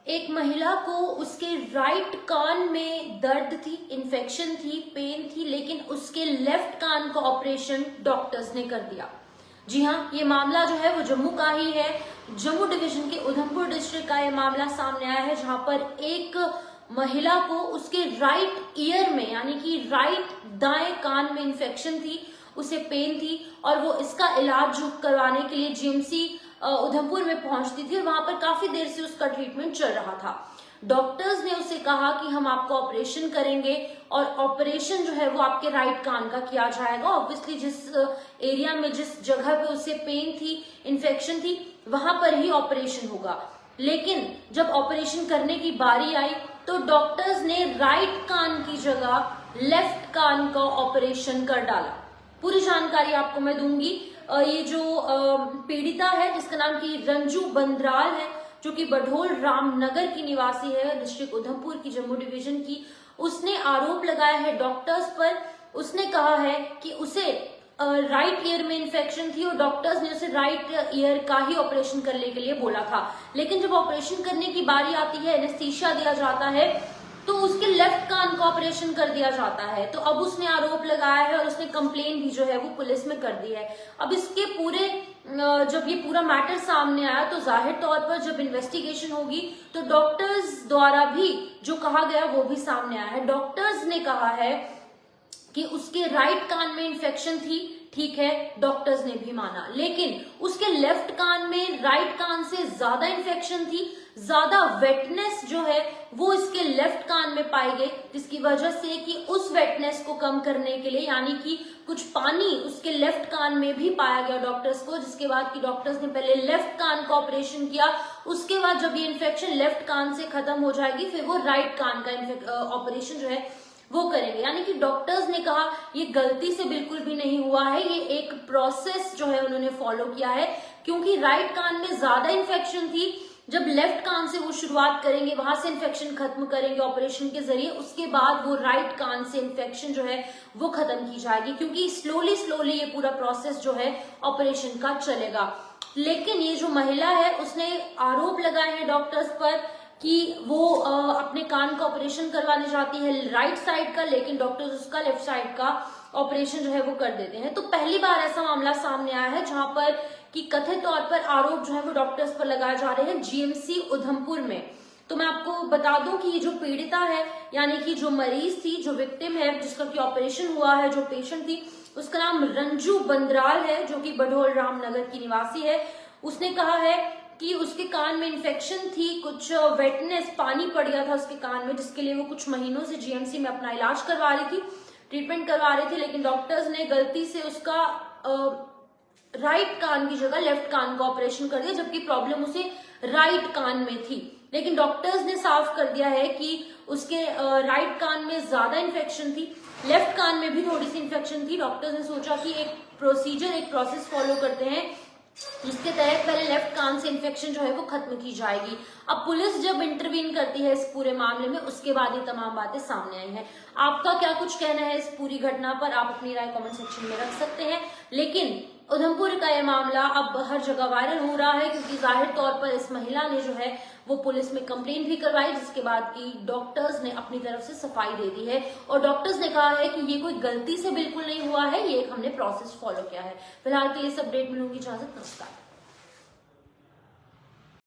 एक महिला को उसके राइट कान में दर्द थी, इन्फेक्शन थी, पेन थी, लेकिन उसके लेफ्ट कान का ऑपरेशन डॉक्टर्स ने कर दिया। जी हाँ, ये मामला जो है वो जम्मू का ही है। जम्मू डिवीजन के उधमपुर डिस्ट्रिक्ट का ये मामला सामने आया है, जहां पर एक महिला को उसके राइट ईयर में यानी कि राइट दाएं कान में इन्फेक्शन थी, उसे पेन थी और वो इसका इलाज करवाने के लिए जीएमसी उधमपुर में पहुंचती थी और वहां पर काफी देर से उसका ट्रीटमेंट चल रहा था। डॉक्टर्स ने उसे कहा कि हम आपको ऑपरेशन करेंगे और ऑपरेशन जो है वो आपके राइट कान का किया जाएगा। ऑब्वियसली जिस एरिया में, जिस जगह पे उसे पेन थी, इन्फेक्शन थी, वहां पर ही ऑपरेशन होगा। लेकिन जब ऑपरेशन करने की बारी आई तो डॉक्टर्स ने राइट कान की जगह लेफ्ट कान का ऑपरेशन कर डाला। पूरी जानकारी आपको मैं दूंगी। ये जो पीड़िता है जिसका नाम की रंजू बंदराल है, जो कि बढोल रामनगर की निवासी है, डिस्ट्रिक्ट उधमपुर की, जम्मू डिवीजन की, उसने आरोप लगाया है डॉक्टर्स पर। उसने कहा है कि उसे राइट ईयर में इन्फेक्शन थी और डॉक्टर्स ने उसे राइट ईयर का ही ऑपरेशन करने के लिए बोला था। लेकिन जब ऑपरेशन करने की बारी आती है, एनेस्थीसिया दिया जाता है, तो उसके लेफ्ट कान का ऑपरेशन कर दिया जाता है। तो अब उसने आरोप लगाया है और उसने कंप्लेन भी जो है वो पुलिस में कर दी है। अब इसके पूरे जब ये पूरा मैटर सामने आया तो जाहिर तौर पर जब इन्वेस्टिगेशन होगी तो डॉक्टर्स द्वारा भी जो कहा गया वो भी सामने आया है। डॉक्टर्स ने कहा है कि उसके राइट कान में इन्फेक्शन थी, ठीक है, डॉक्टर्स ने भी माना, लेकिन उसके लेफ्ट कान में राइट कान से ज्यादा इन्फेक्शन थी, ज्यादा वेटनेस जो है वो इसके लेफ्ट कान में पाई गई, जिसकी वजह से कि उस वेटनेस को कम करने के लिए यानी कि कुछ पानी उसके लेफ्ट कान में भी पाया गया डॉक्टर्स को, जिसके बाद कि डॉक्टर्स ने पहले लेफ्ट कान का ऑपरेशन किया। उसके बाद जब ये इन्फेक्शन लेफ्ट कान से खत्म हो जाएगी फिर वो राइट कान का ऑपरेशन जो है वो करेंगे। यानी कि डॉक्टर्स ने कहा ये गलती से बिल्कुल भी नहीं हुआ है, ये एक प्रोसेस जो है उन्होंने फॉलो किया है, क्योंकि राइट कान में ज्यादा इन्फेक्शन थी। जब लेफ्ट कान से वो शुरुआत करेंगे, वहां से इन्फेक्शन खत्म करेंगे ऑपरेशन के जरिए, उसके बाद वो राइट कान से इन्फेक्शन जो है वो खत्म की जाएगी, क्योंकि स्लोली ये पूरा प्रोसेस जो है ऑपरेशन का चलेगा। लेकिन ये जो महिला है उसने आरोप लगाए हैं डॉक्टर्स पर कि वो अपने कान का ऑपरेशन करवाने जाती है राइट साइड का, लेकिन डॉक्टर्स उसका लेफ्ट साइड का ऑपरेशन जो है वो कर देते हैं। तो पहली बार ऐसा मामला सामने आया है जहां पर कि कथित तौर पर आरोप जो है वो डॉक्टर्स पर लगाए जा रहे हैं जीएमसी उधमपुर में। तो मैं आपको बता दूं कि ये जो पीड़िता है यानी कि जो मरीज थी, जो विक्टिम है, जिसका की ऑपरेशन हुआ है, जो पेशेंट थी, उसका नाम रंजू बंदराल है, जो कि बढोल रामनगर की निवासी है। उसने कहा है कि उसके कान में इन्फेक्शन थी, कुछ वेटनेस, पानी पड़ गया था उसके कान में, जिसके लिए वो कुछ महीनों से जीएमसी में अपना इलाज करवा रही थी, ट्रीटमेंट करवा रही थी, लेकिन डॉक्टर्स ने गलती से उसका राइट कान की जगह लेफ्ट कान का ऑपरेशन कर दिया, जबकि प्रॉब्लम उसे राइट कान में थी। लेकिन डॉक्टर्स ने साफ कर दिया है कि उसके राइट कान में ज्यादा इन्फेक्शन थी, लेफ्ट कान में भी थोड़ी सी इन्फेक्शन थी। डॉक्टर्स ने सोचा कि एक प्रोसीजर, एक प्रोसेस फॉलो करते हैं जिसके तहत पहले लेफ्ट कान से इन्फेक्शन जो है वो खत्म की जाएगी। अब पुलिस जब इंटरवीन करती है इस पूरे मामले में, उसके बाद ये तमाम बातें सामने आई हैं। आपका क्या कुछ कहना है इस पूरी घटना पर, आप अपनी राय कमेंट सेक्शन में रख सकते हैं। लेकिन उधमपुर का ये मामला अब हर जगह वायरल हो रहा है, क्योंकि जाहिर तौर पर इस महिला ने जो है वो पुलिस में कंप्लेन भी करवाई, जिसके बाद की डॉक्टर्स ने अपनी तरफ से सफाई दे दी है और डॉक्टर्स ने कहा है कि ये कोई गलती से बिल्कुल नहीं हुआ है, ये एक हमने प्रोसेस फॉलो किया है। फिलहाल के लिए इस अपडेट में लूंगी इजाजत, नमस्कार।